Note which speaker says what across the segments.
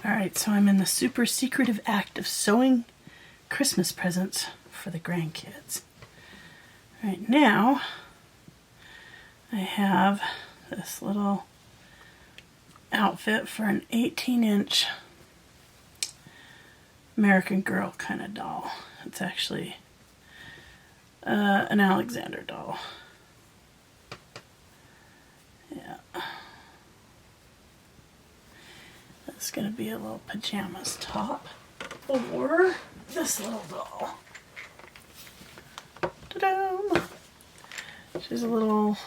Speaker 1: Alright, so I'm in the super secretive act of sewing Christmas presents for the grandkids. Right now, I have this little outfit for an 18-inch American Girl kind of doll. It's actually an Alexander doll. Yeah. That's going to be a little pajamas top for this little doll. Ta-da! She's a little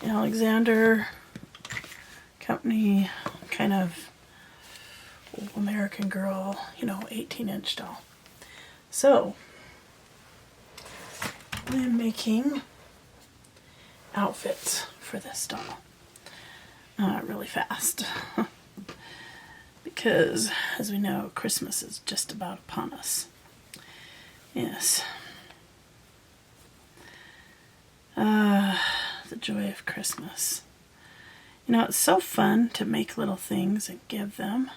Speaker 1: Alexander Company kind of American Girl, 18-inch doll. So, I'm making outfits for this doll really fast because, as we know, Christmas is just about upon us. Yes. The joy of Christmas. It's so fun to make little things and give them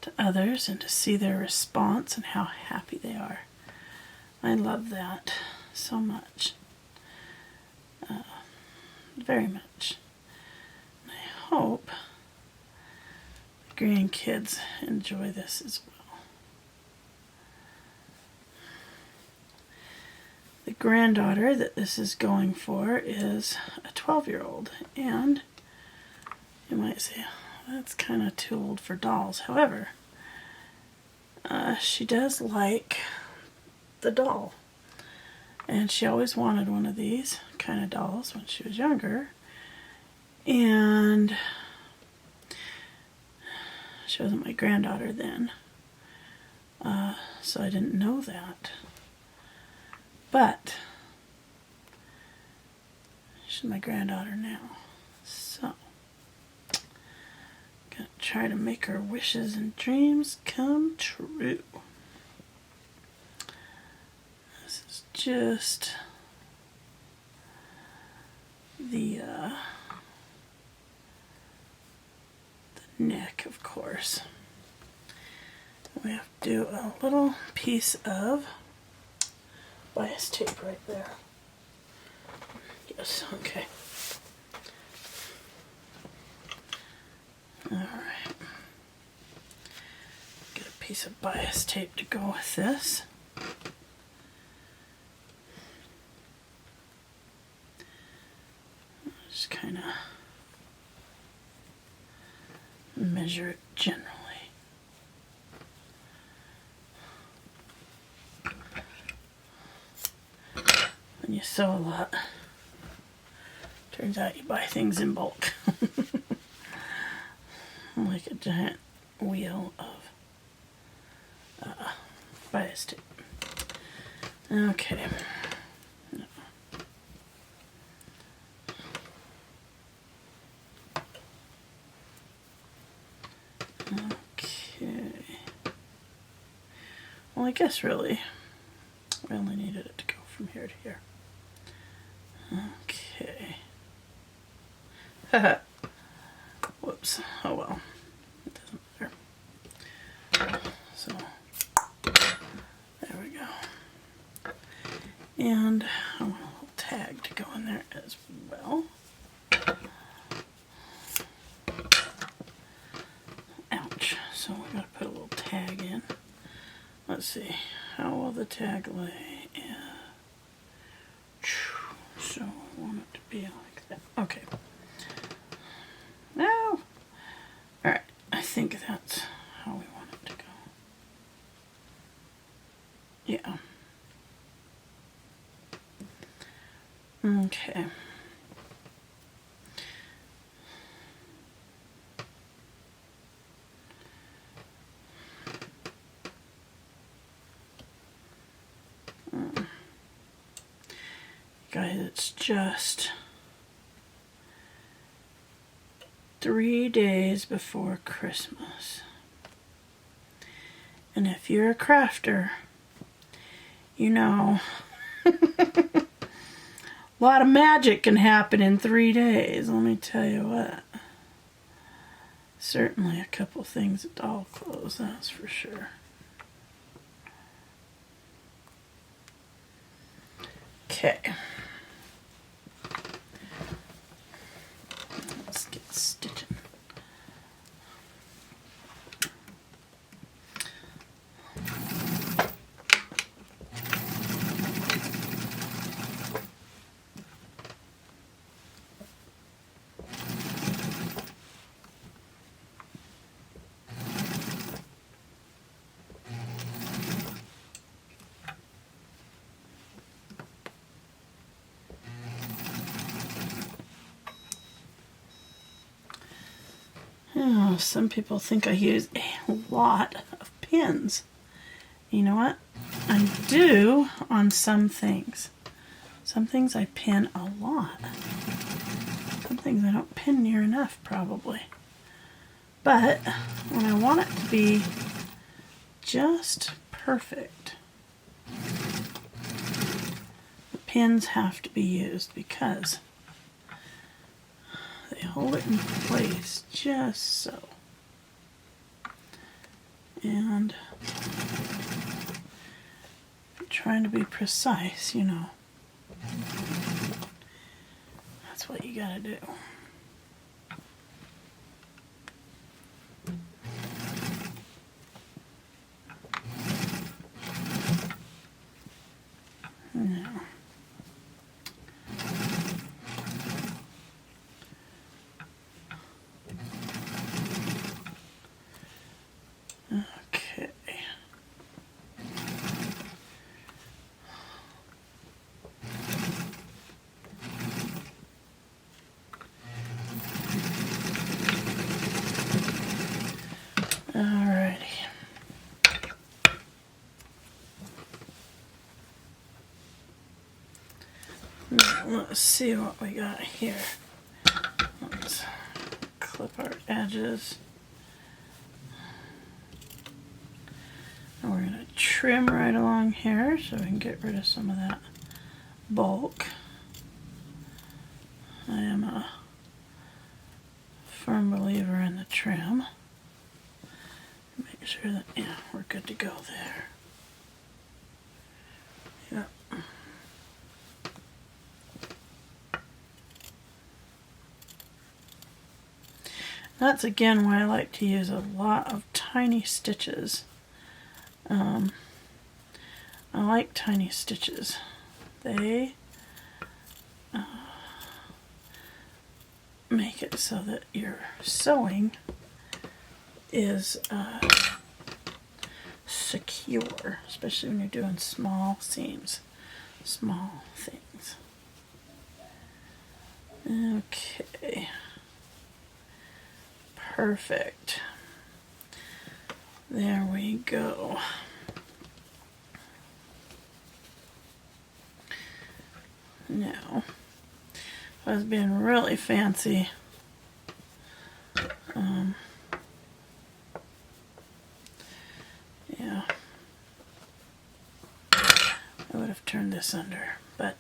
Speaker 1: to others and to see their response and how happy they are. I love that so much. Very much. And I hope the grandkids enjoy this as well. The granddaughter that this is going for is a 12-year-old, and you might say, that's kind of too old for dolls. However, she does like the doll, and she always wanted one of these kind of dolls when she was younger, and she wasn't my granddaughter then, so I didn't know that. But she's my granddaughter now, so I'm gonna try to make her wishes and dreams come true. This is just the neck, of course. We have to do a little piece of bias tape right there. Yes, okay. Alright. Get a piece of bias tape to go with this. Just kind of measure it generally. When you sew a lot, turns out you buy things in bulk. Like a giant wheel of bias tape. Okay. Okay. Well, I guess really, we only needed it to go from here to here. Okay. Haha. Whoops. Oh well. It doesn't matter. So, there we go. And I want a little tag to go in there as well. Ouch. So we gotta put a little tag in. Let's see. How will the tag lay? So I want it to be like that. Okay. Now, alright, I think that's how we want it to go. Yeah. Okay. Guys, it's just 3 days before Christmas. And if you're a crafter, you know a lot of magic can happen in 3 days, let me tell you what. Certainly a couple things at doll clothes, that's for sure. Okay. Let's get stitching. Oh, some people think I use a lot of pins. You know what? I do on some things. Some things I pin a lot. Some things I don't pin near enough, probably. But when I want it to be just perfect, the pins have to be used because they hold it in place just so. And if you're trying to be precise, you know, that's what you gotta do. Now, okay. Alrighty. Now, let's see what we got here. Let's clip our edges. And we're going to trim right along here so we can get rid of some of that bulk. I am a firm believer in the trim. Make sure that, yeah, we're good to go there. Yeah. That's again why I like to use a lot of tiny stitches. I like tiny stitches. They make it so that your sewing is secure, especially when you're doing small seams, small things. Okay. Perfect. There we go. Now, I was being really fancy. Yeah. I would have turned this under, but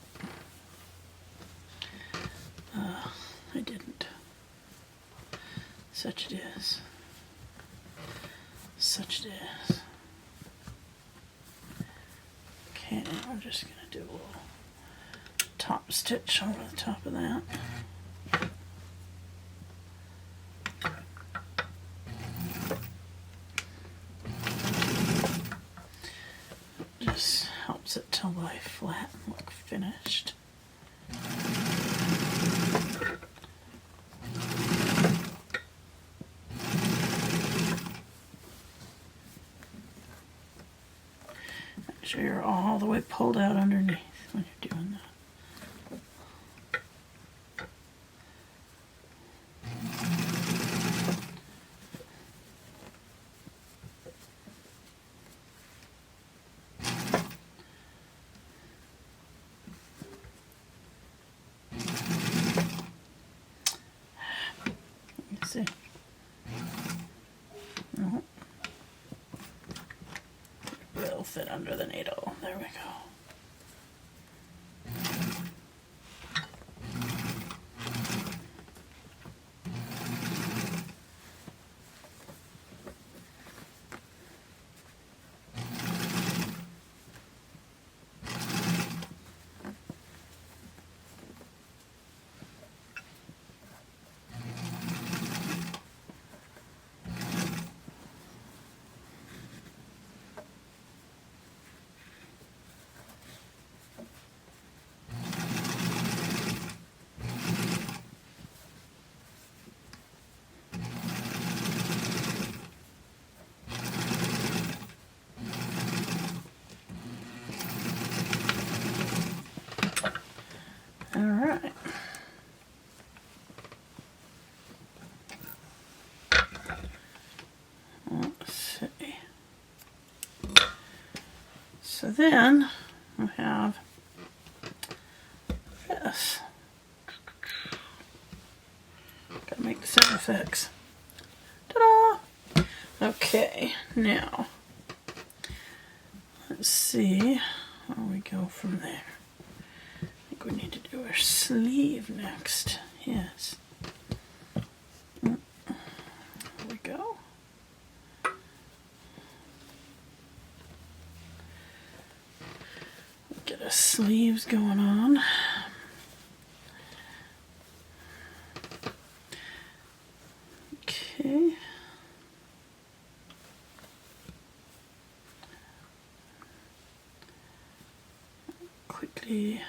Speaker 1: I didn't. Such it is. Such it is. Okay, I'm just going to do a little top stitch over the top of that. Just helps it to lie flat and look finished. Make sure you're all the way pulled out underneath when you're doing that. See. No. It'll fit under the needle. There we go. So then we have this. Gotta make the sound effects. Ta-da! Okay, now let's see where we go from there. I think we need to do our sleeve next. Yes. There we go. Get our sleeves going on. Okay. Quickly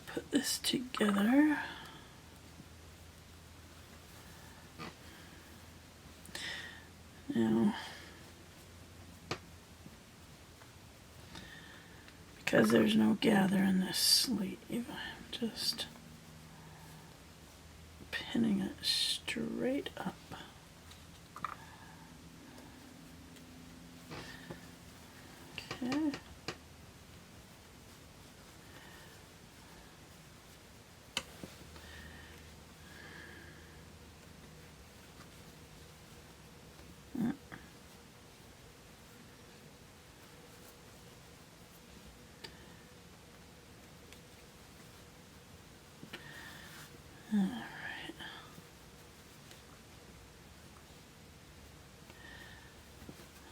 Speaker 1: put this together. Now, because there's no gather in this sleeve, I'm just pinning it straight up. Okay. All right.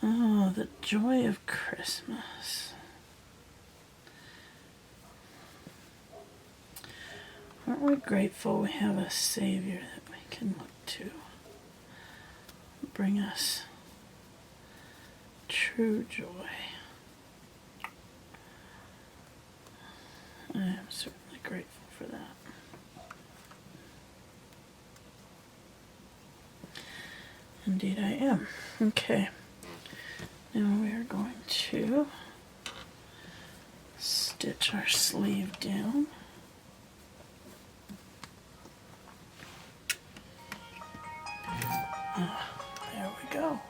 Speaker 1: Oh, the joy of Christmas. Aren't we grateful we have a Savior that we can look to? Bring us true joy. I am certainly grateful for that. Indeed I am. Okay. Now we are going to stitch our sleeve down. There we go.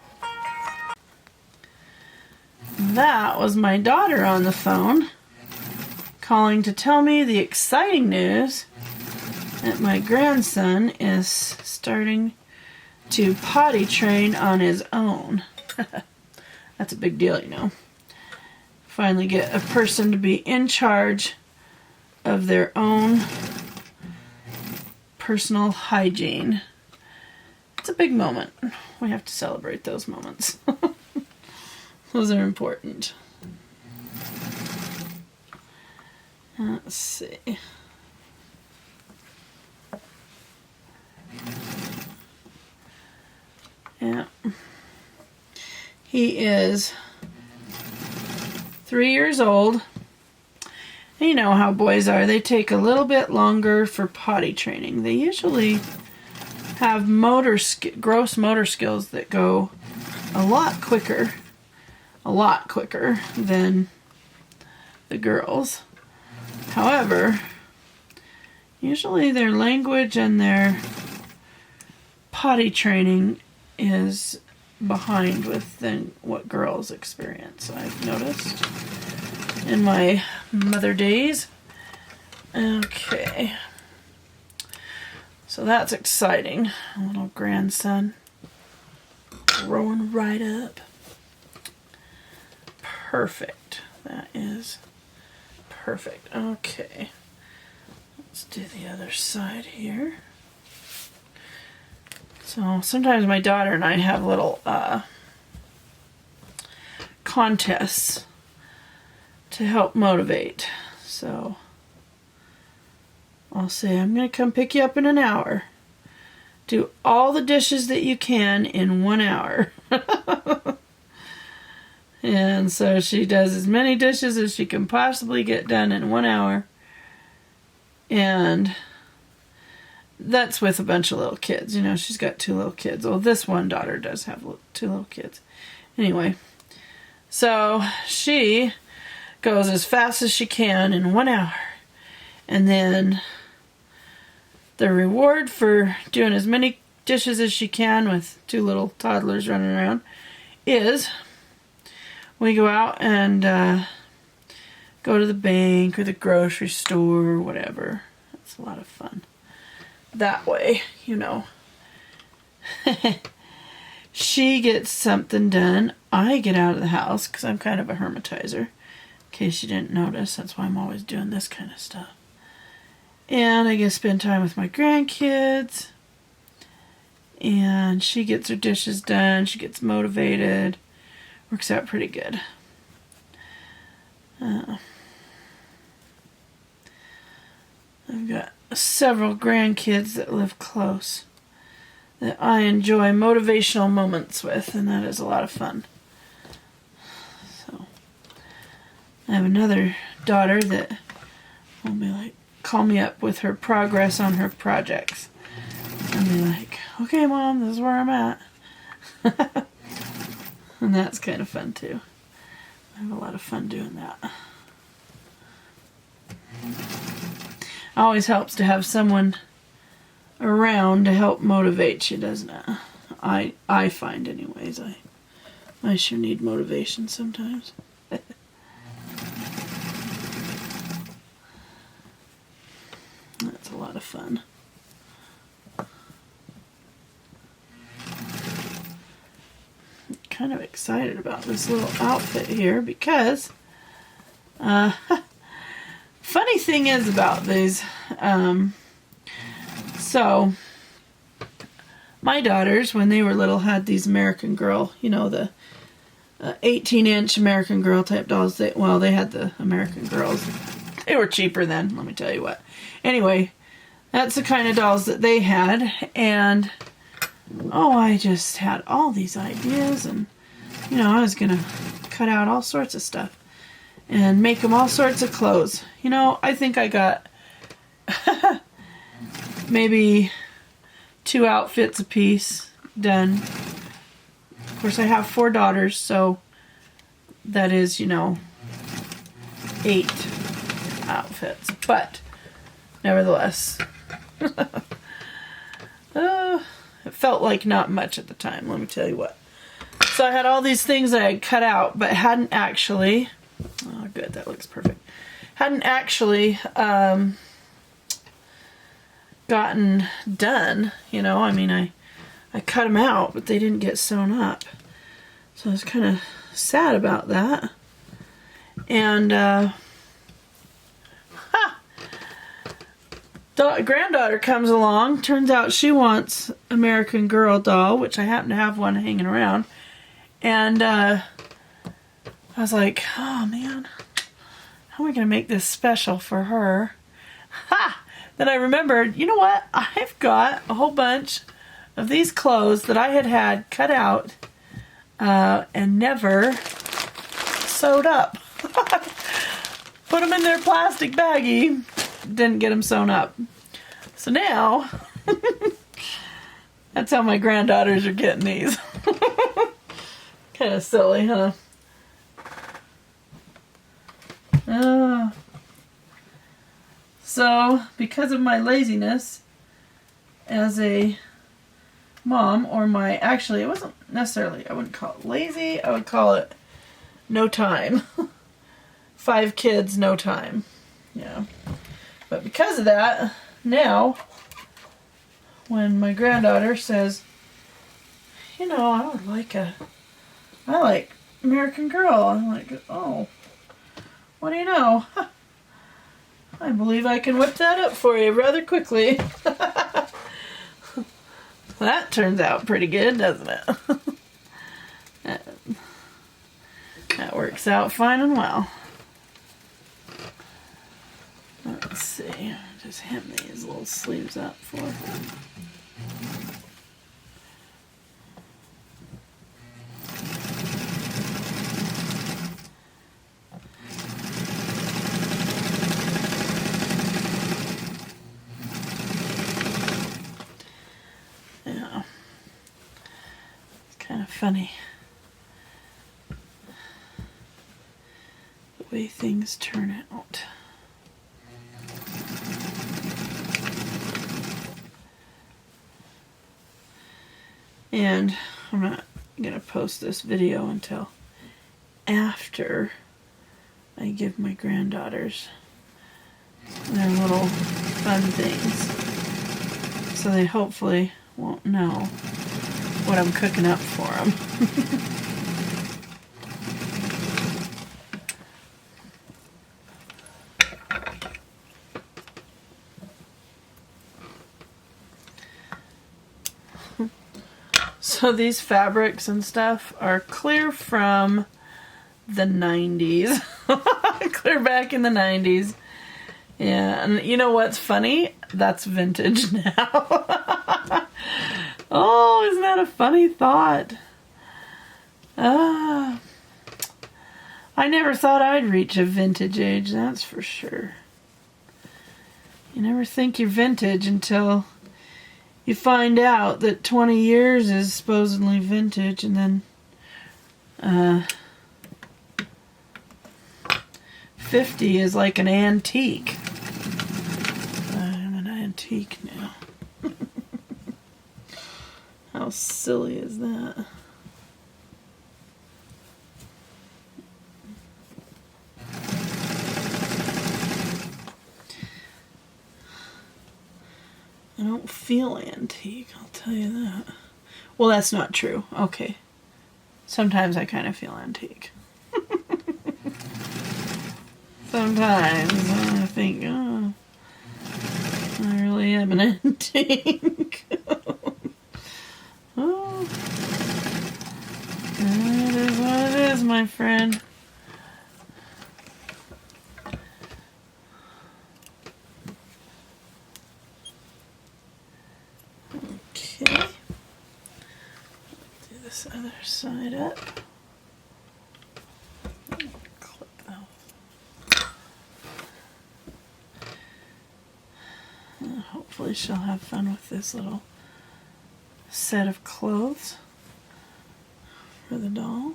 Speaker 1: That was my daughter on the phone calling to tell me the exciting news that my grandson is starting to potty train on his own. That's a big deal, you know. Finally get a person to be in charge of their own personal hygiene. It's a big moment. We have to celebrate those moments. Those are important. Let's see. Yeah. He is 3 years old. And you know how boys are. They take a little bit longer for potty training. They usually have gross motor skills that go a lot quicker than the girls. However, usually their language and their potty training is behind than what girls experience, I've noticed in my mother days. Okay. So that's exciting. A little grandson growing right up. Perfect. That is perfect. Okay. Let's do the other side here. So sometimes my daughter and I have little contests to help motivate. So I'll say, I'm going to come pick you up in an hour. Do all the dishes that you can in 1 hour. And so she does as many dishes as she can possibly get done in 1 hour. And that's with a bunch of little kids. You know, she's got 2 little kids. Well, this one daughter does have 2 little kids. Anyway, so she goes as fast as she can in 1 hour. And then the reward for doing as many dishes as she can with 2 little toddlers running around is we go out and go to the bank or the grocery store or whatever. It's a lot of fun. That way, you know. She gets something done. I get out of the house because I'm kind of a hermitizer. In case you didn't notice, that's why I'm always doing this kind of stuff. And I get to spend time with my grandkids. And she gets her dishes done. She gets motivated. Works out pretty good. I've got several grandkids that live close that I enjoy motivational moments with, and that is a lot of fun. So I have another daughter that will be like, call me up with her progress on her projects. And be like, okay, Mom, this is where I'm at. And that's kind of fun too. I have a lot of fun doing that. It always helps to have someone around to help motivate you, doesn't it? I find anyways. I sure need motivation sometimes. That's a lot of fun. Kind of excited about this little outfit here because funny thing is about these, so my daughters, when they were little, had these American Girl, you know, the 18-inch American Girl type dolls. They had the American Girls. They were cheaper then, let me tell you what. Anyway, that's the kind of dolls that they had, and I just had all these ideas, and you know, I was gonna cut out all sorts of stuff and make them all sorts of clothes. You know, I think I got maybe 2 outfits a piece done. Of course, I have 4 daughters, so that is, you know, 8 outfits. But nevertheless, it felt like not much at the time, let me tell you what. So I had all these things that I had cut out, but hadn't actually, oh good, that looks perfect, hadn't actually gotten done, you know. I mean, I cut them out, but they didn't get sewn up. So I was kind of sad about that. And granddaughter comes along. Turns out she wants American Girl doll, which I happen to have one hanging around. And I was like, oh man, how am I going to make this special for her? Ha! Then I remembered, you know what? I've got a whole bunch of these clothes that I had cut out and never sewed up. Put them in their plastic baggie. Didn't get them sewn up. So now, that's how my granddaughters are getting these. Kind of silly, huh? So, because of my laziness as a mom, actually, it wasn't necessarily, I wouldn't call it lazy, I would call it no time. 5 kids, no time. Yeah. But because of that, now, when my granddaughter says, you know, I like American Girl, I'm like, oh, what do you know? I believe I can whip that up for you rather quickly. That turns out pretty good, doesn't it? That works out fine and well. Let's see, just hem these little sleeves up for her. Yeah, it's kind of funny the way things turn out. And I'm not going to post this video until after I give my granddaughters their little fun things. So they hopefully won't know what I'm cooking up for them. So these fabrics and stuff are clear from the 90s. Clear back in the 90s. Yeah, and you know what's funny? That's vintage now. Oh, isn't that a funny thought? I never thought I'd reach a vintage age, that's for sure. You never think you're vintage until you find out that 20 years is supposedly vintage, and then 50 is like an antique. I'm an antique now. How silly is that? I don't feel antique, I'll tell you that. Well, that's not true. Okay. Sometimes I kind of feel antique. Sometimes I think, oh, I really am an antique. Oh, it is what it is, my friend. Okay. Do this other side up. Clip those. And hopefully she'll have fun with this little set of clothes for the doll.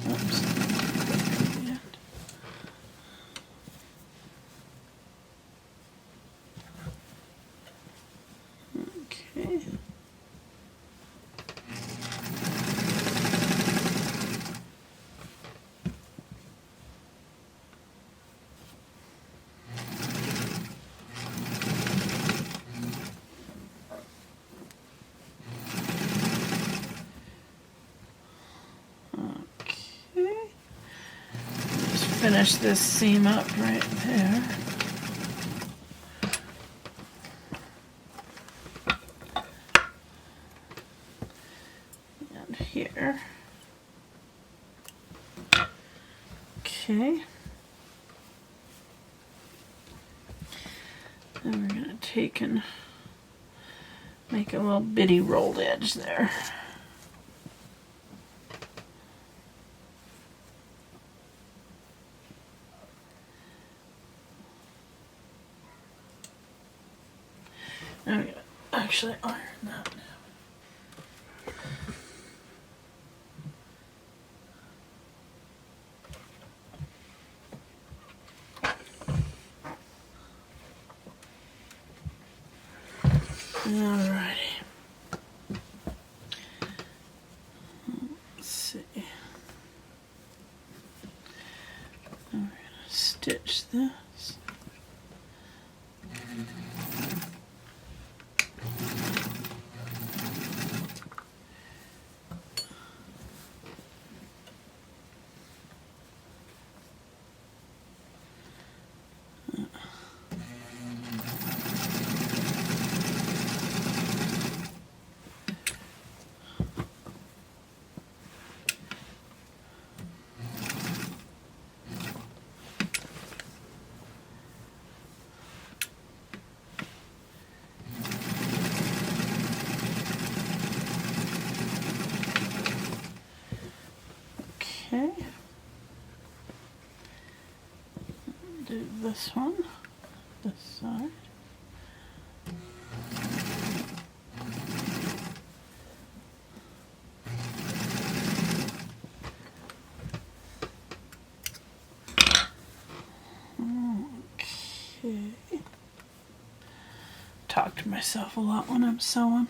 Speaker 1: Oops. Okay. Finish this seam up right there. And here. Okay. Then we're going to take and make a little bitty rolled edge there. I'm going to actually iron that now. Alrighty. Let's see. Now we're going to stitch this. Okay. Do this one, this side. Okay. talk to myself a lot when I'm sewing.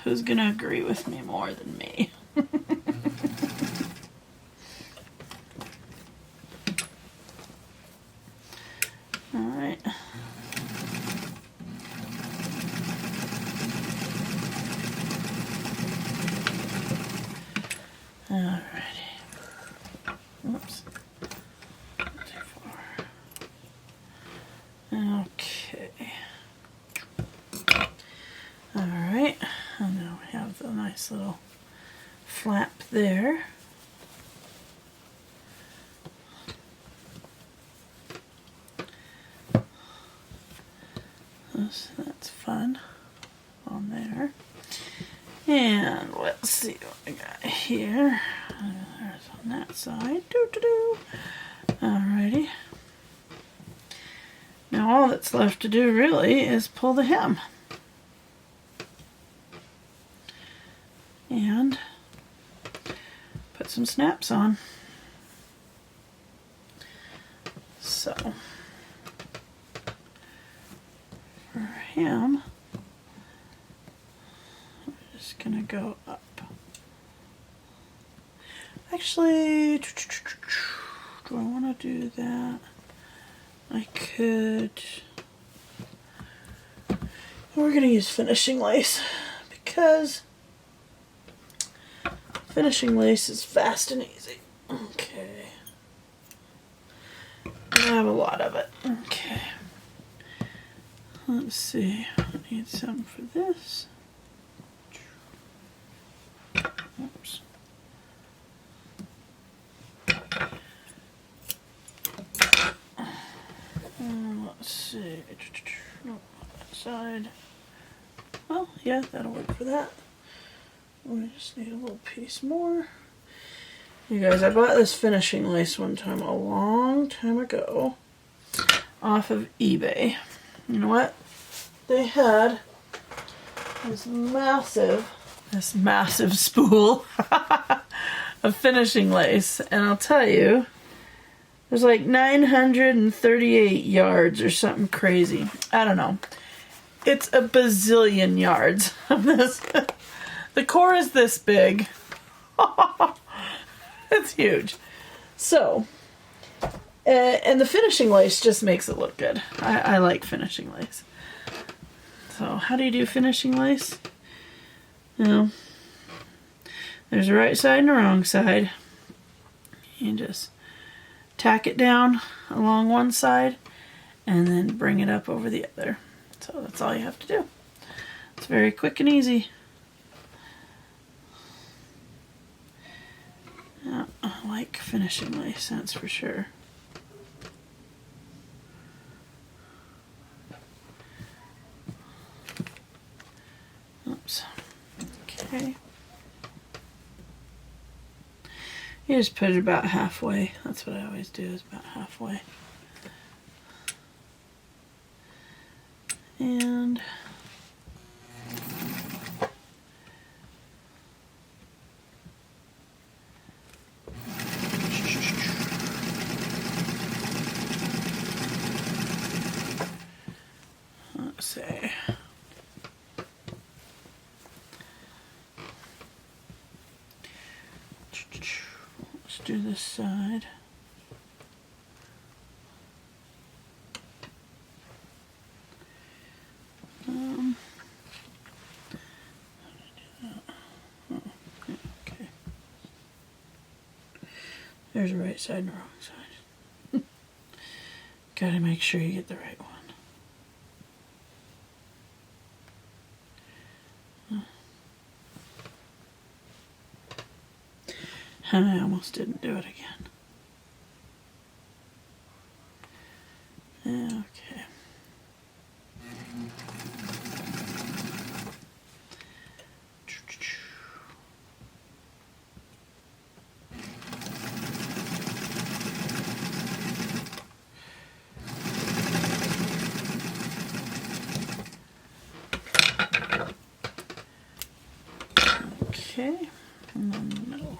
Speaker 1: Who's gonna agree with me more than me? Alright. Alrighty. Whoops. Too far. Okay. Alright. And now we have the nice little flap there. That's fun on there. And let's see what we got here. There's on that side. Alrighty. Now all that's left to do really is pull the hem. And put some snaps on. So for him, I'm just gonna go up. Actually, do I want to do that? I could. We're gonna use finishing lace because finishing lace is fast and easy. Okay. I have a lot of it. Okay. Let's see. I need some for this. Oops. Let's see. No, that side. Well, yeah, that'll work for that. We just need a little piece more. You guys, I bought this finishing lace one time, a long time ago, off of eBay. You know what? They had this massive spool of finishing lace, and I'll tell you, there's like 938 yards or something crazy. I don't know. It's a bazillion yards of this. The core is this big. It's huge. So, and the finishing lace just makes it look good. I like finishing lace. So, how do you do finishing lace? You know, there's a right side and a wrong side. You just tack it down along one side and then bring it up over the other. So that's all you have to do. It's very quick and easy. Yeah, I like finishing lace, that's for sure. Oops. Okay. You just put it about halfway. That's what I always do, is about halfway. And let's see. Let's do this side. Okay. There's a right side and a wrong side. Gotta make sure you get the right one. I almost didn't do it again. Okay. Okay, and then the middle.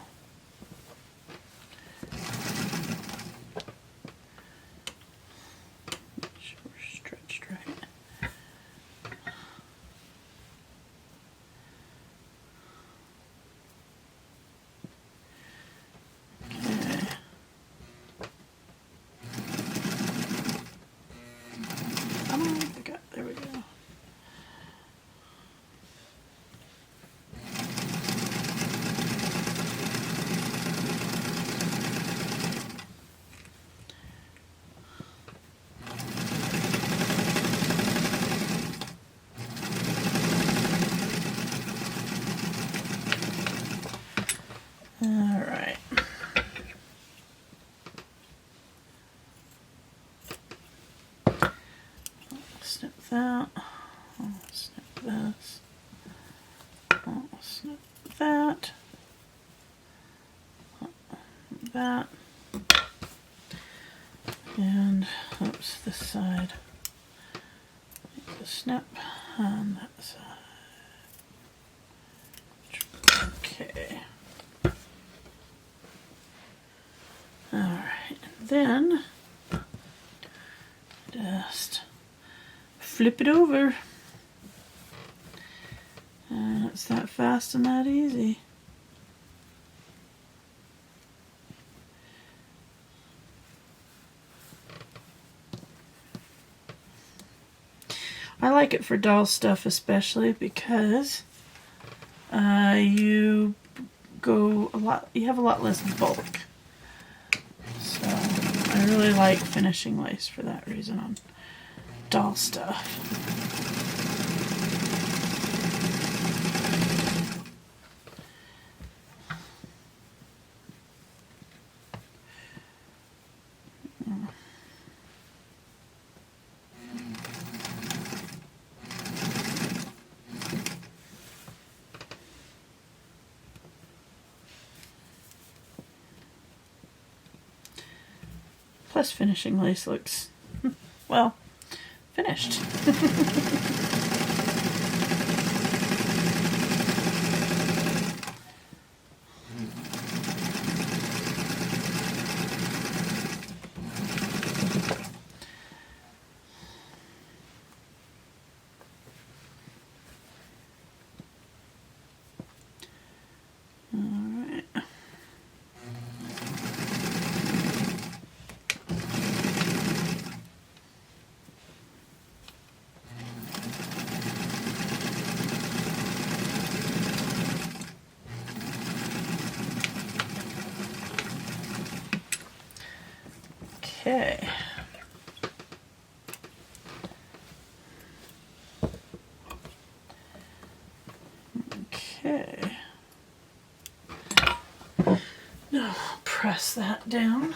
Speaker 1: that. I'll snip this. I'll snip that. That. And oops, this side. Make a snip on that side. Okay. Alright, and then just flip it over. And it's that fast and that easy. I like it for doll stuff especially because you have a lot less bulk. So I really like finishing lace for that reason on doll stuff. Plus finishing lace looks, well, finished. Okay. Okay. Now I'll press that down.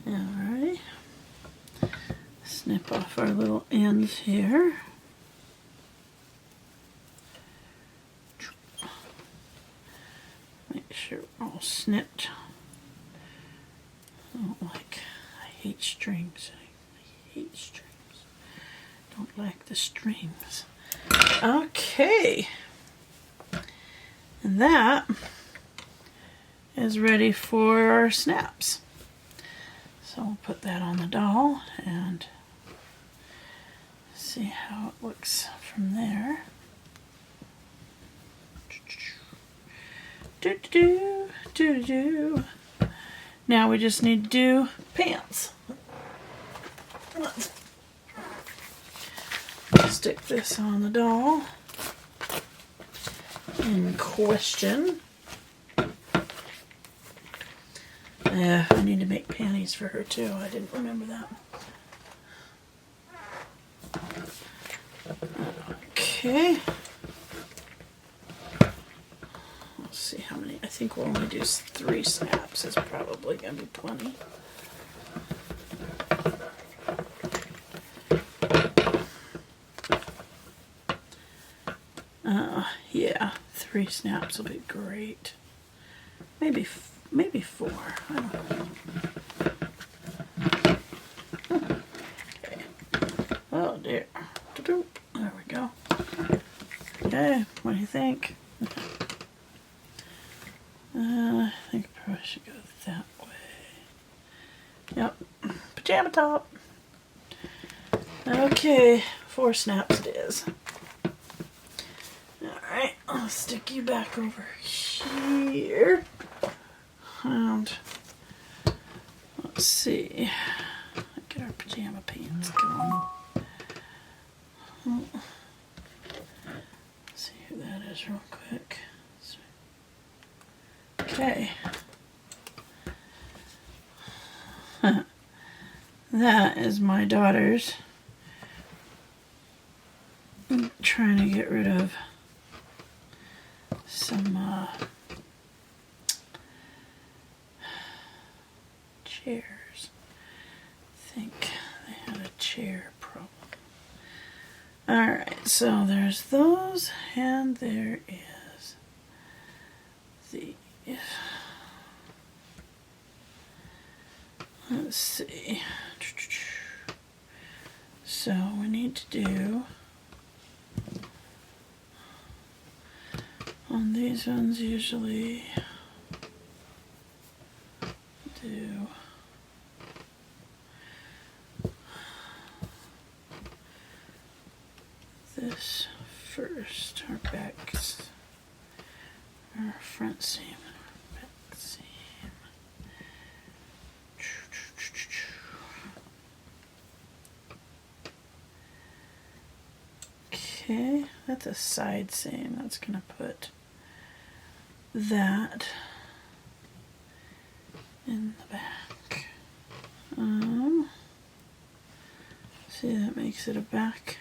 Speaker 1: Alrighty. Snip off our little ends here. Make sure we're all snipped. I hate strings. I hate strings. Don't like the strings. Okay. And that is ready for our snaps. So we'll put that on the doll and see how it looks from there. Now we just need to do pants. Let's stick this on the doll in question. I need to make panties for her too. I didn't remember that. Okay. Let's see how many. I think we'll only do 3 snaps. It's probably going to be plenty. Yeah, 3 snaps will be great. Maybe 4. I don't know. Okay. Oh dear. There we go. Okay, what do you think? I think I probably should go that way. Yep. Pajama top. Okay, 4 snaps it is. Alright, I'll stick you back over here. And let's see. Get our pajama pants going. Let's see who that is real quick. Okay. That is my daughter's. I'm trying to get rid of some chairs. I think they had a chair problem. Alright, so there's those, and there is the... Let's see. So we need to do... On these ones usually do this first, our backs, our front seam, our back seam. Okay, that's a side seam. That's gonna put that in the back. See, that makes it a back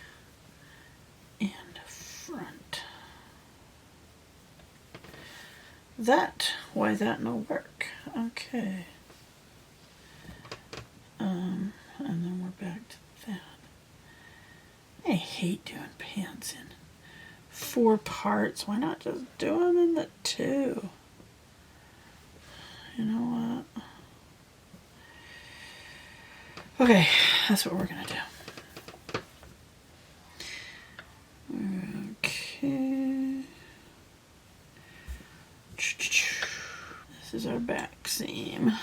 Speaker 1: and a front. Why that no work? Okay. And then we're back to that. I hate doing pants in 4 parts. Why not just do them in the 2? You know what? Okay, that's what we're gonna do. Okay. This is our back seam,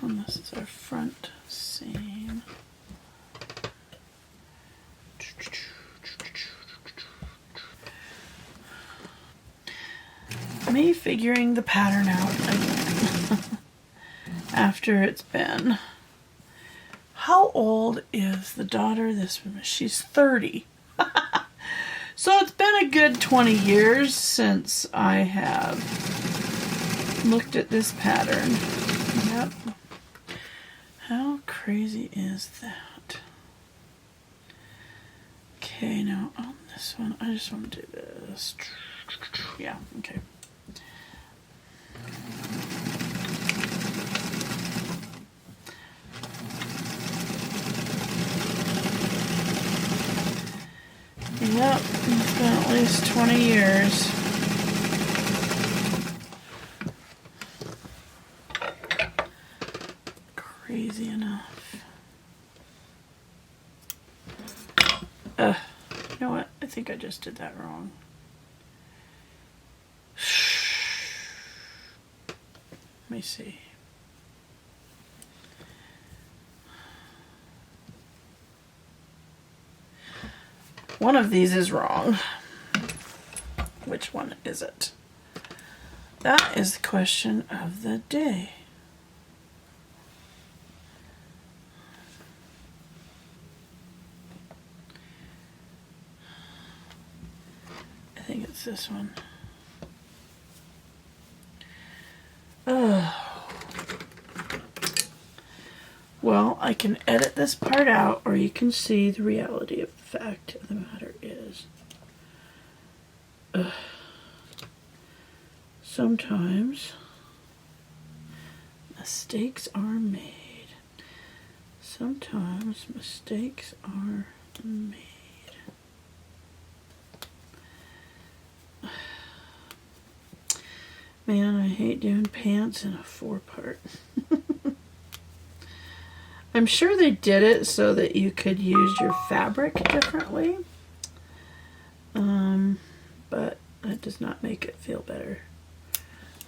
Speaker 1: and this is our front seam. Me figuring the pattern out again after it's been... How old is the daughter this woman? She's 30. So it's been a good 20 years since I have looked at this pattern. Yep. How crazy is that? Okay, now on this one, I just want to do this. Yeah, okay. Yep, it's been at least 20 years. Crazy enough. You know what? I think I just did that wrong. Let me see. One of these is wrong. Which one is it? That is the question of the day. I think it's this one. Well, I can edit this part out, or you can see the reality of the fact of the matter is, sometimes mistakes are made. Sometimes mistakes are made. Man, I hate doing pants in a 4-part. I'm sure they did it so that you could use your fabric differently. But that does not make it feel better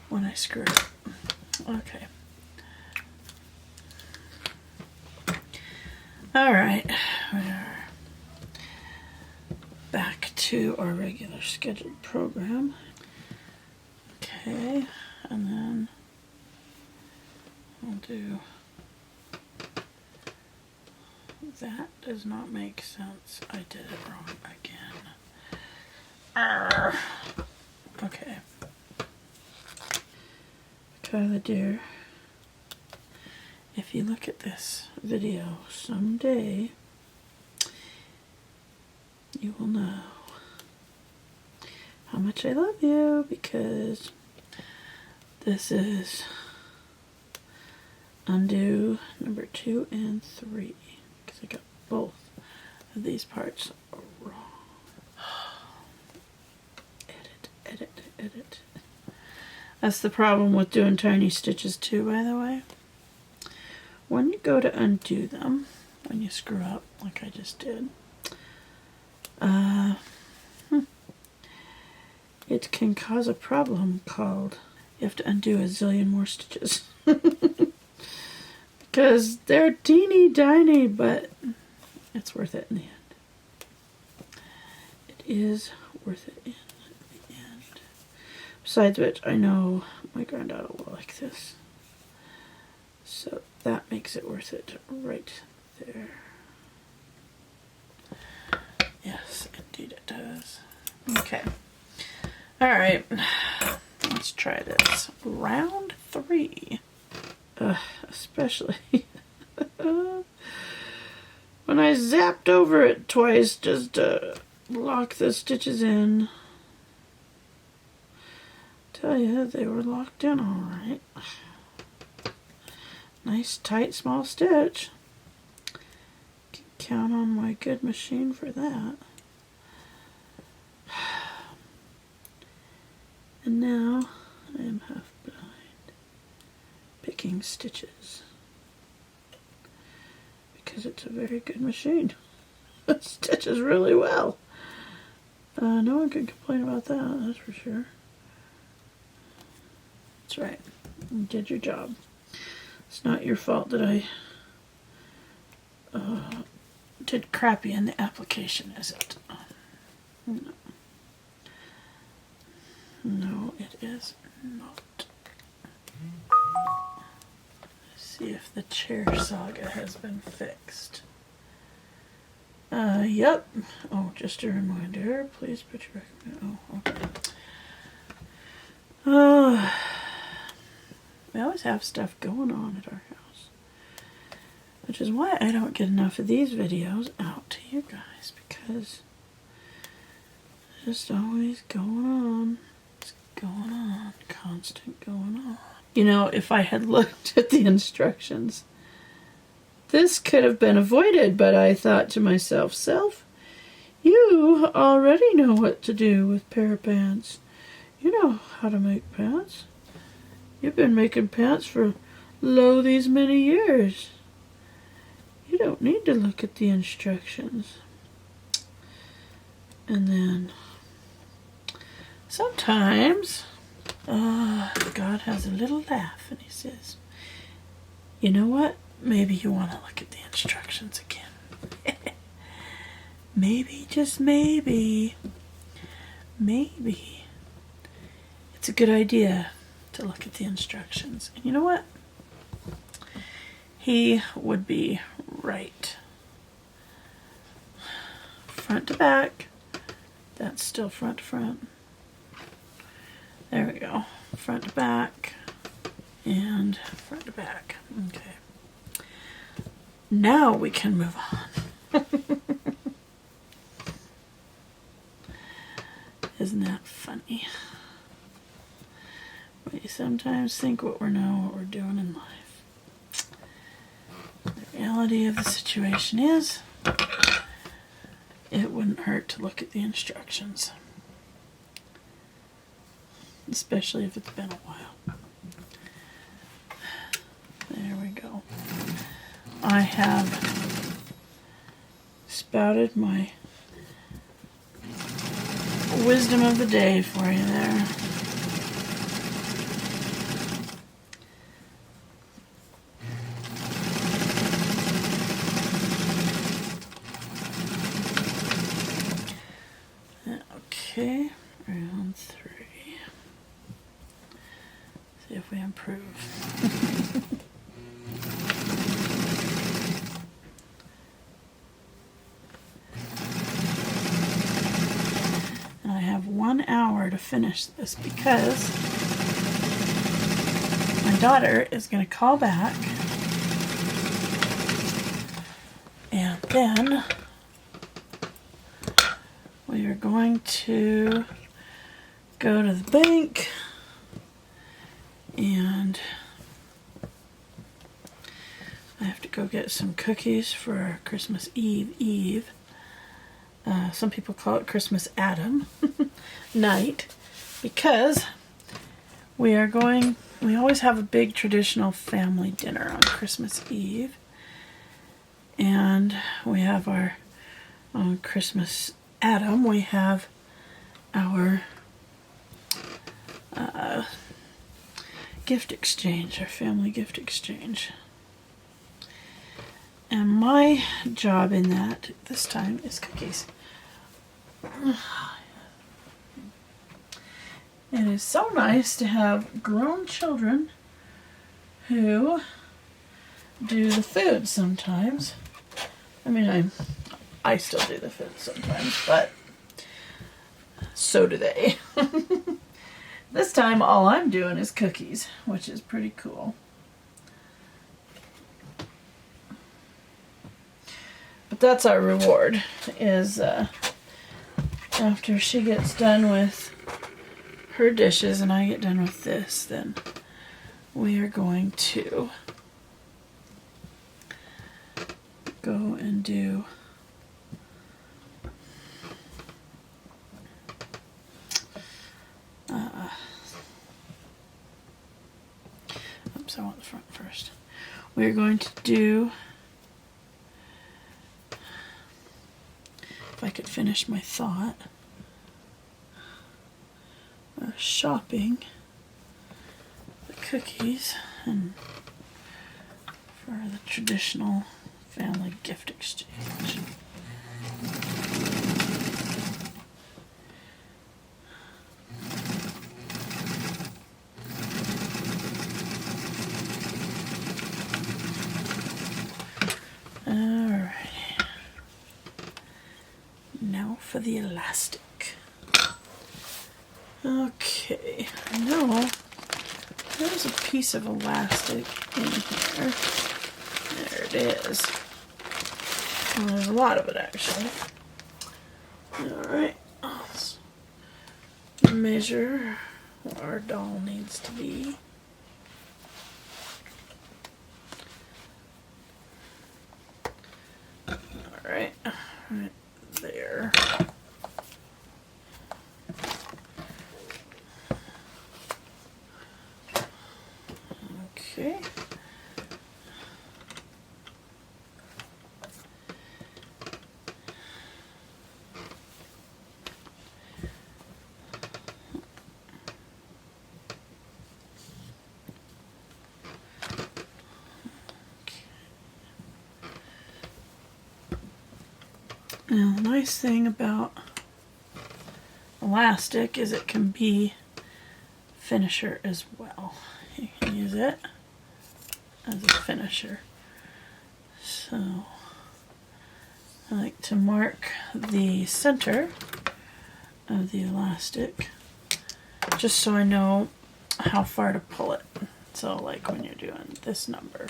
Speaker 1: when I screw it. Okay. Alright. We're back to our regular scheduled program. Okay. And then I'll do... That does not make sense. I did it wrong again. Okay. Tyler dear, if you look at this video someday, you will know how much I love you, because this is undo number 2 and 3, because I got both of these parts wrong. Edit, edit, edit. That's the problem with doing tiny stitches too, by the way. When you go to undo them, when you screw up like I just did, it can cause a problem called you have to undo a zillion more stitches. Because they're teeny tiny, but it's worth it in the end. It is worth it in the end. Besides which, I know my granddaughter will like this. So that makes it worth it right there. Yes, indeed it does. Okay. Alright. Let's try this. Round 3. Especially when I zapped over it twice just to lock the stitches in. Tell you, they were locked in alright. Nice, tight, small stitch. Can count on my good machine for that. And now I am half blind. Picking stitches. Because it's a very good machine. It stitches really well. No one can complain about that, that's for sure. That's right. You did your job. It's not your fault that I did crappy in the application, is it? No. No, it is not. Let's see if the chair saga has been fixed. Yep. Oh, just a reminder, please put your recommend. Oh, okay. We always have stuff going on at our house, which is why I don't get enough of these videos out to you guys, because it's just always going on. It's going on. Constant going on. You know, if I had looked at the instructions, this could have been avoided, but I thought to myself, Self, you already know what to do with pair of pants. You know how to make pants. You've been making pants for these many years. You don't need to look at the instructions. And then sometimes God has a little laugh and he says, you know what? Maybe you want to look at the instructions again. Maybe, just maybe, it's a good idea to look at the instructions. And you know what? He would be right. Front to back. That's still front to front. There we go. Front to back and front to back. Okay. Now we can move on. Isn't that funny? We sometimes think what we're doing in life. The reality of the situation is, it wouldn't hurt to look at the instructions. Especially if it's been a while. There we go. I have spouted my wisdom of the day for you there. Okay, round 3. See if we improve. And I have 1 hour to finish this because my daughter is going to call back then we are going to go to the bank and I have to go get some cookies for our Christmas Eve. Some people call it Christmas Adam night because we always have a big traditional family dinner on Christmas Eve. And we have our, on Christmas Adam, we have our gift exchange, our family gift exchange. And my job in that this time is cookies. It is so nice to have grown children who do the food sometimes. I mean, I still do the food sometimes, but so do they. This time all I'm doing is cookies, which is pretty cool. But that's our reward, is after she gets done with her dishes and I get done with this, then we are going to go and do oops, I want the front first. We're going to do, if I could finish my thought, shopping the cookies and for the traditional family gift exchange. Alright. Now for the elastic. Okay, now there's a piece of elastic in here. There it is. Well, there's a lot of it actually. Alright, let's measure what our doll needs to be. Alright, right there. Okay. Now the nice thing about elastic is it can be finisher as well. You can use it as a finisher. So I like to mark the center of the elastic just so I know how far to pull it. So like when you're doing this number.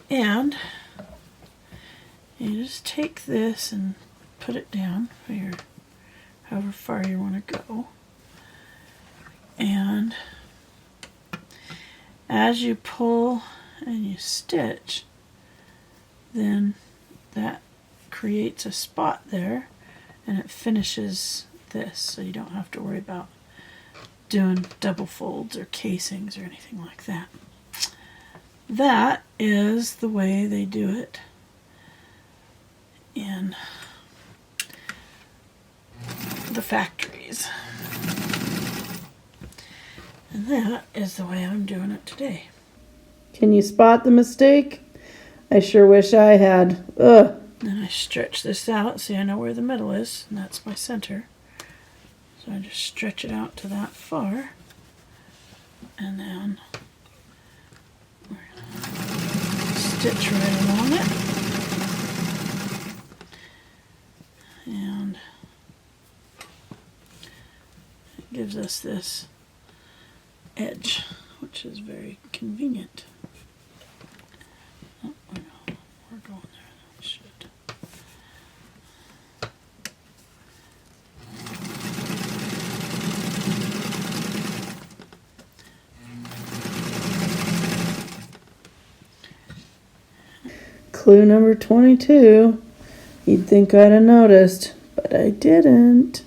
Speaker 1: And you just take this and put it down for your, however far you want to go. And as you pull and you stitch, then that creates a spot there and it finishes this, so you don't have to worry about doing double folds or casings or anything like that. That is the way they do it in the factories. And that is the way I'm doing it today. Can you spot the mistake? I sure wish I had. Ugh. Then I stretch this out so I know where the middle is, and that's my center. So I just stretch it out to that far. And then we're gonna stitch right along it. And it gives us this edge, which is very convenient. Oh, we're going there. We should. clue number 22. You'd think I'd have noticed, but I didn't.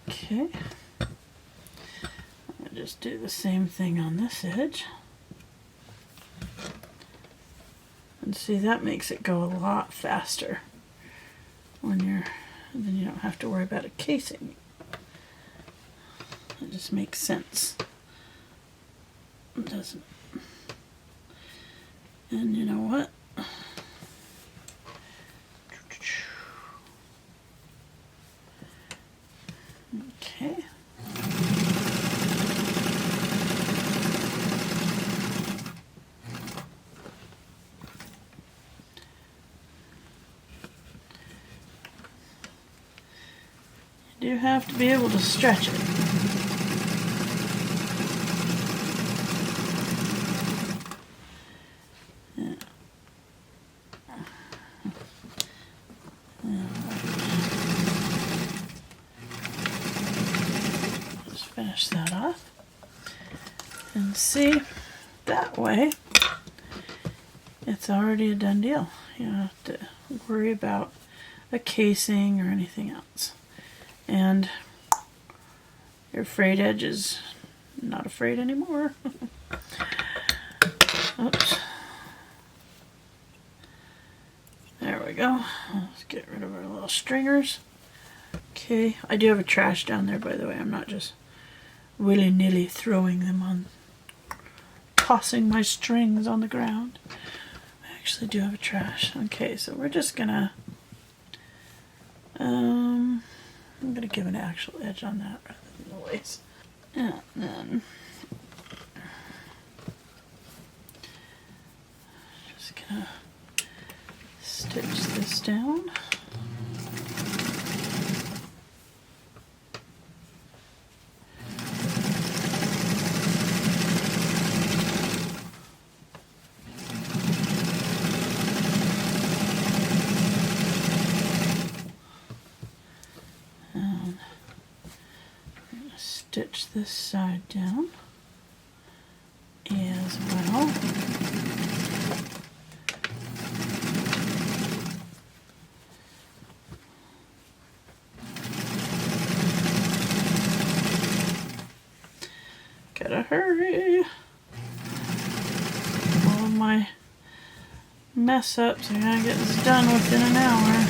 Speaker 1: Okay. I'll just do the same thing on this edge. And see, that makes it go a lot faster when then you don't have to worry about a casing. It just makes sense. It doesn't. And you know what? Okay. You do have to be able to stretch it. Just finish that off. And see, that way, it's already a done deal. You don't have to worry about a casing or anything else. And your frayed edge is not afraid anymore. Oops. There we go. Let's get rid of our little stringers. Okay, I do have a trash down there, by the way. I'm not just willy-nilly throwing them on, tossing my strings on the ground. I actually do have a trash. Okay, so we're just gonna I'm gonna give an actual edge on that rather than the lace. And then just gonna stitch this down. Stitch this side down as well. Gotta hurry. All of my mess ups, I gotta get this done within an hour.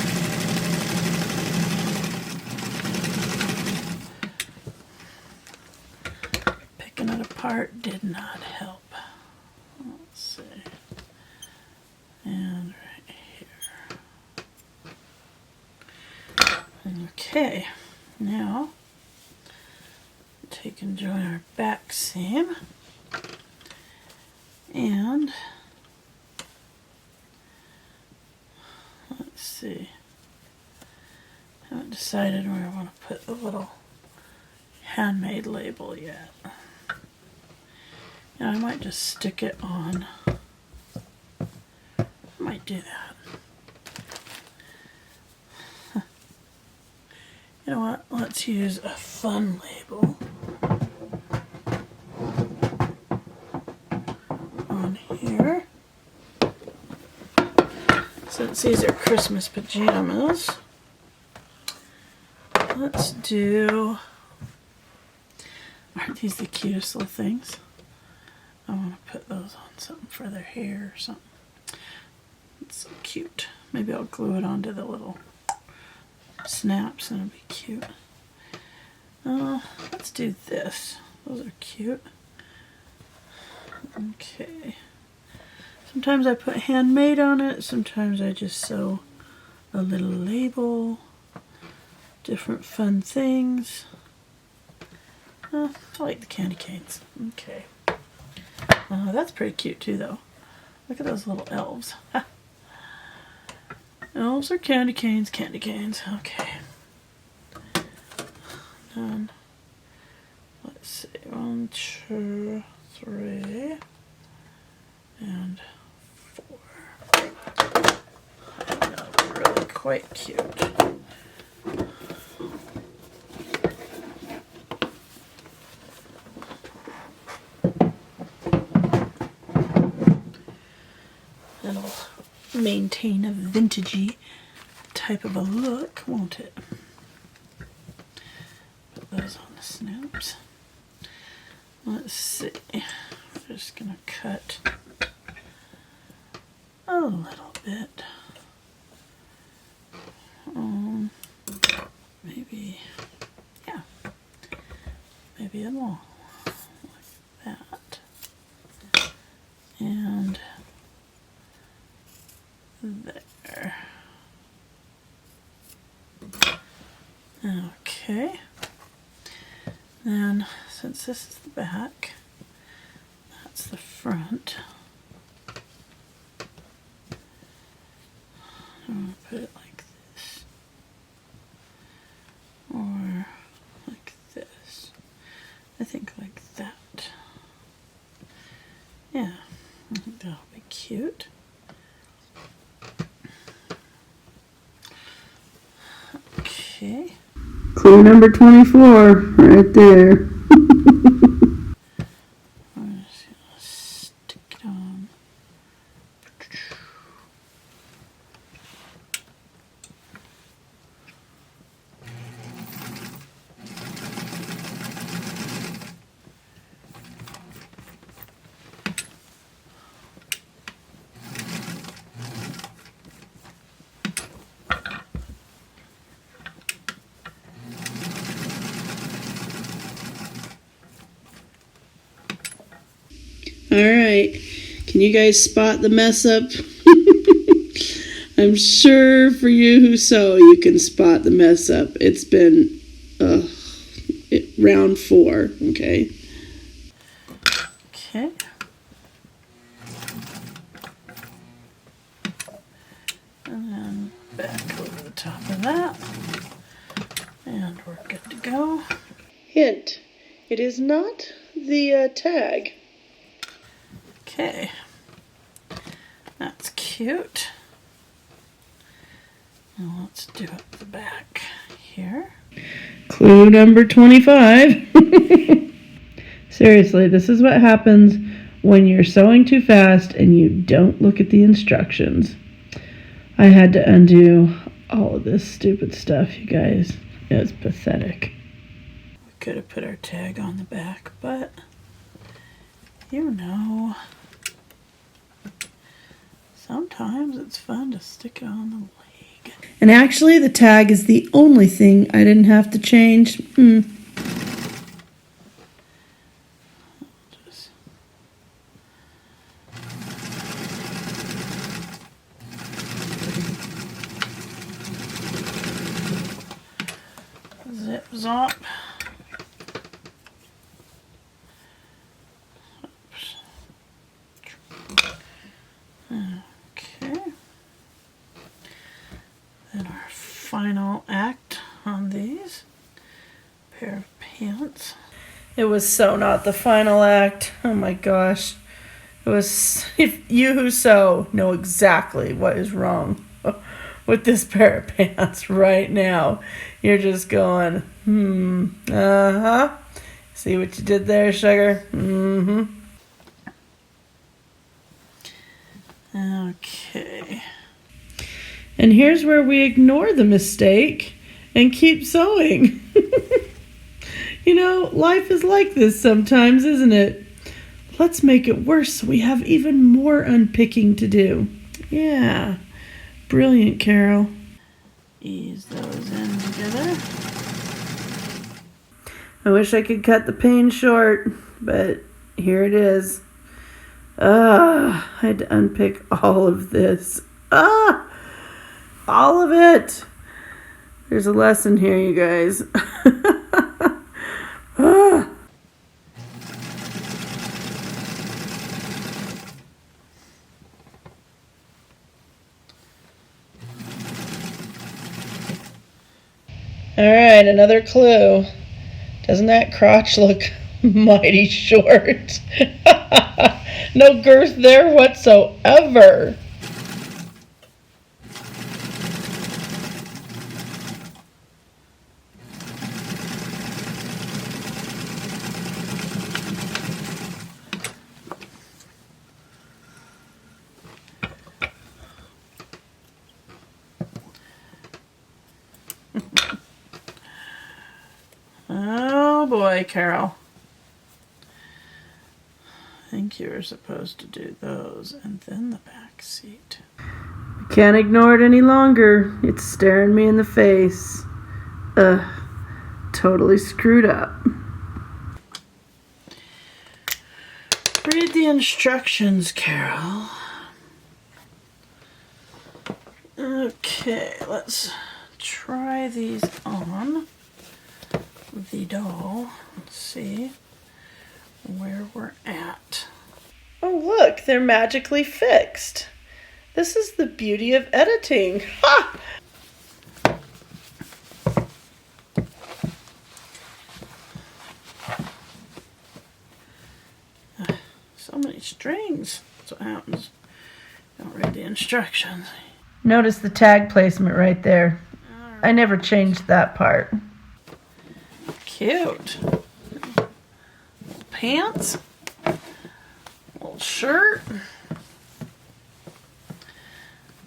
Speaker 1: Part did not help. Let's see. And right here. Okay, now take and join our back seam. And let's see. Haven't decided where I want to put the little handmade label yet. Yeah, I might just stick it on. I might do that. You know what? Let's use a fun label on here. Since these are Christmas pajamas, let's do... Aren't these the cutest little things? I want to put those on something for their hair or something. It's so cute. Maybe I'll glue it onto the little snaps and it'll be cute. Let's do this. Those are cute. Okay. Sometimes I put handmade on it. Sometimes I just sew a little label. Different fun things. I like the candy canes. Okay. That's pretty cute too, though. Look at those little elves. Elves are candy canes, candy canes. Okay. Then, let's see. 1, 2, 3, and 4. I'm gonna really quite cute. It'll maintain a vintagey type of a look, won't it? Put those on the snoops. Let's see. We're just gonna cut a little bit. Maybe, yeah, maybe a long, like that. And there. Okay. Then, since this is the back, that's the front. I'm going to put it like this. Or like this. I think like that. Yeah, I think that'll be cute. Okay.
Speaker 2: Clue number 24, right there.
Speaker 1: I'm just gonna stick it on.
Speaker 2: All right, can you guys spot the mess up? I'm sure for you who sew, you can spot the mess up. It's been round 4, okay?
Speaker 1: Okay. And then back over the top of that. And we're good to go.
Speaker 2: Hint, it is not the tag.
Speaker 1: Okay. That's cute. Now let's do it the back here.
Speaker 2: Clue number 25. Seriously, this is what happens when you're sewing too fast and you don't look at the instructions. I had to undo all of this stupid stuff, you guys. It was pathetic.
Speaker 1: We could have put our tag on the back, but you know, sometimes it's fun to stick it on the leg.
Speaker 2: And actually, the tag is the only thing I didn't have to change.
Speaker 1: Just zip zop. Okay. Then our final act on these pair of pants.
Speaker 2: It was so not the final act. Oh my gosh. It was, if you who sew know exactly what is wrong with this pair of pants right now. You're just going, See what you did there, sugar?
Speaker 1: Okay.
Speaker 2: And here's where we ignore the mistake and keep sewing. You know, life is like this sometimes, isn't it? Let's make it worse so we have even more unpicking to do. Yeah. Brilliant, Carol.
Speaker 1: Ease those in together.
Speaker 2: I wish I could cut the pain short, but here it is. I had to unpick all of this. All of it. There's a lesson here, you guys. All right, another clue. Doesn't that crotch look mighty short? No girth there whatsoever.
Speaker 1: Oh boy, Carol. I think you were supposed to do those and then the back seat.
Speaker 2: I can't ignore it any longer. It's staring me in the face. Totally screwed up.
Speaker 1: Read the instructions, Carol. Okay, let's try these on the doll. Let's see where we're at.
Speaker 2: Oh, look, they're magically fixed. This is the beauty of editing. Ha!
Speaker 1: So many strings. That's what happens. Don't read the instructions.
Speaker 2: Notice the tag placement right there. I never changed that part.
Speaker 1: Cute. Pants. Little shirt.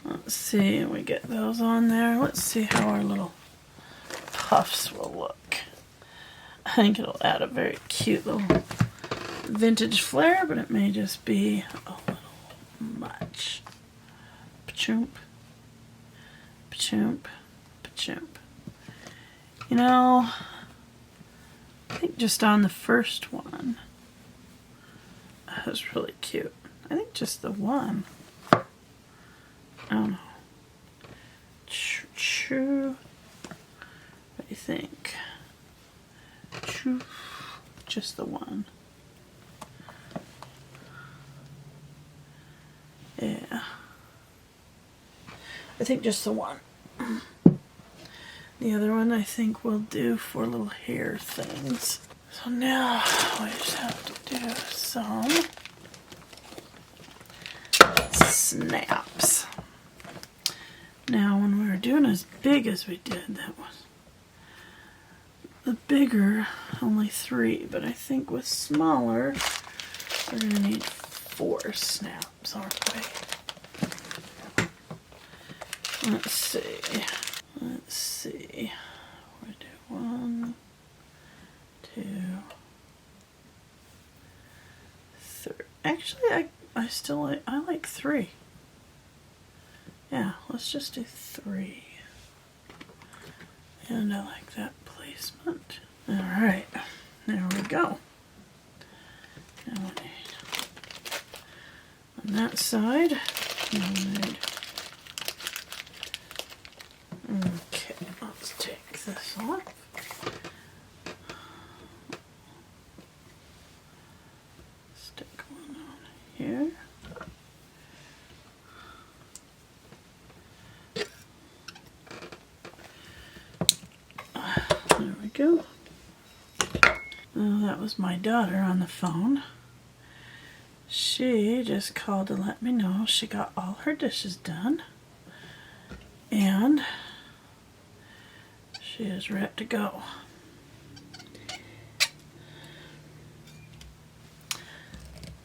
Speaker 1: Let's see, we get those on there. Let's see how our little puffs will look. I think it'll add a very cute little vintage flair, but it may just be a little much. Pachoomp. Pachoomp. Pachoomp. You know, I think just on the first one, that was really cute. I think just the one. I don't know. Choo. What do you think? Choo. Just the one. Yeah. I think just the one. The other one I think will do for little hair things. So now we just have to do some snaps. Now when we were doing as big as we did, that was the bigger, only 3, but I think with smaller, we're going to need 4 snaps, aren't we? Let's see. Let's see. We do 1, 2, 3. Actually, I still like, I like 3. Yeah, let's just do 3. And I like that placement. Alright, there we go. Now we need on that side. Now we need. Okay, let's take this off. Stick one on here. There we go. Oh, that was my daughter on the phone. She just called to let me know she got all her dishes done. And she is ready to go.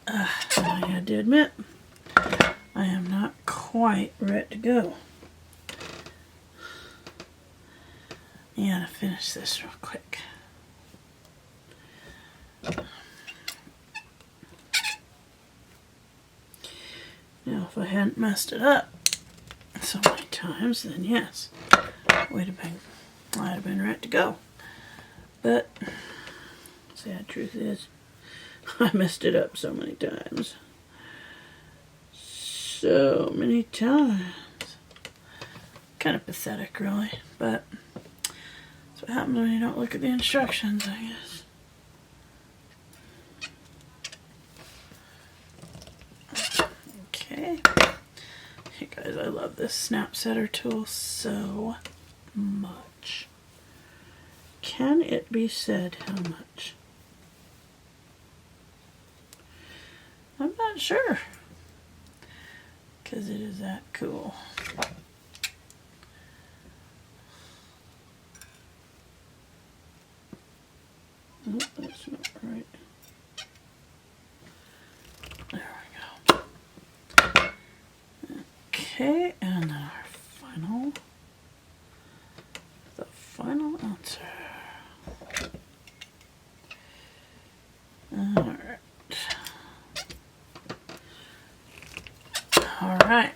Speaker 1: I had to admit, I am not quite ready to go. I gotta finish this real quick. Now, if I hadn't messed it up so many times, then yes, I'd have been ready to go. But sad truth is, I messed it up so many times. So many times. Kind of pathetic, really, but that's what happens when you don't look at the instructions, I guess. Okay. Hey guys, I love this snap setter tool so much. Can it be said how much? I'm not sure. Because it is that cool. Oh, that's not right. There we go. Okay, and then our final answer. All right.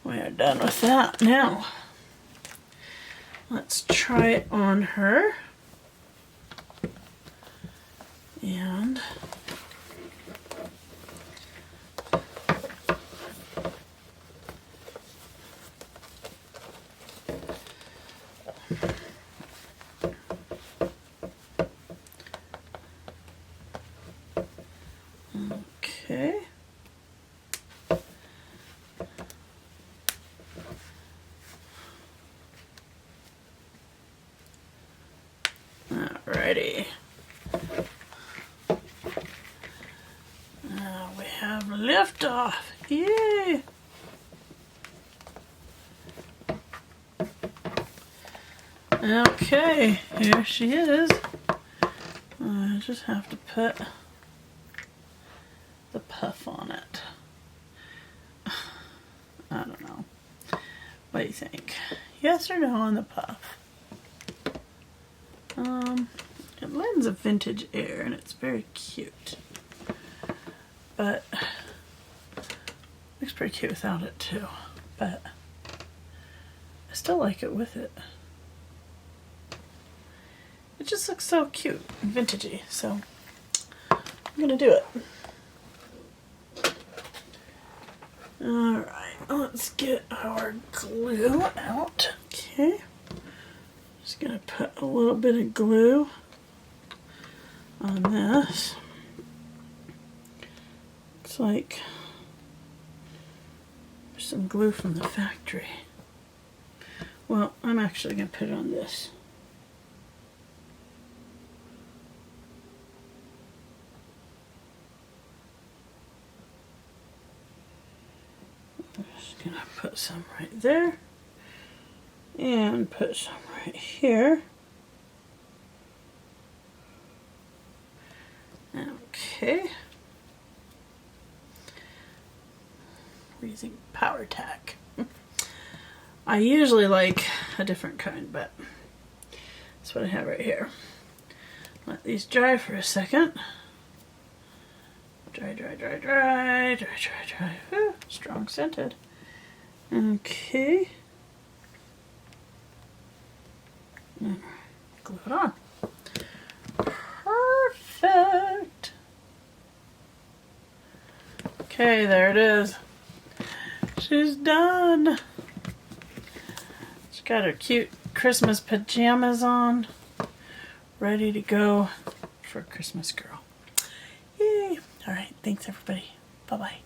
Speaker 1: We are done with that now. Let's try it on her. And okay. Alrighty. Now we have liftoff. Yay! Okay, here she is. I just have to put the puff on it. I don't know. What do you think? Yes or no on the puff? It lends a vintage air and it's very cute. But looks pretty cute without it too. But I still like it with it. It just looks so cute and vintagey, so I'm gonna do it. Alright, let's get our glue out. Okay. Just gonna put a little bit of glue on this. Looks like there's some glue from the factory. Well, I'm actually gonna put it on this. I'm just gonna put some right there and put some right here. Okay. We're using Power Tack. I usually like a different kind, but that's what I have right here. Let these dry for a second. Dry, dry, dry, dry, dry, dry, dry. Whew, strong scented. Okay. Glue it on. Perfect. Okay, there it is. She's done. She's got her cute Christmas pajamas on, ready to go for Christmas girl. Yay. All right, thanks everybody. Bye-bye.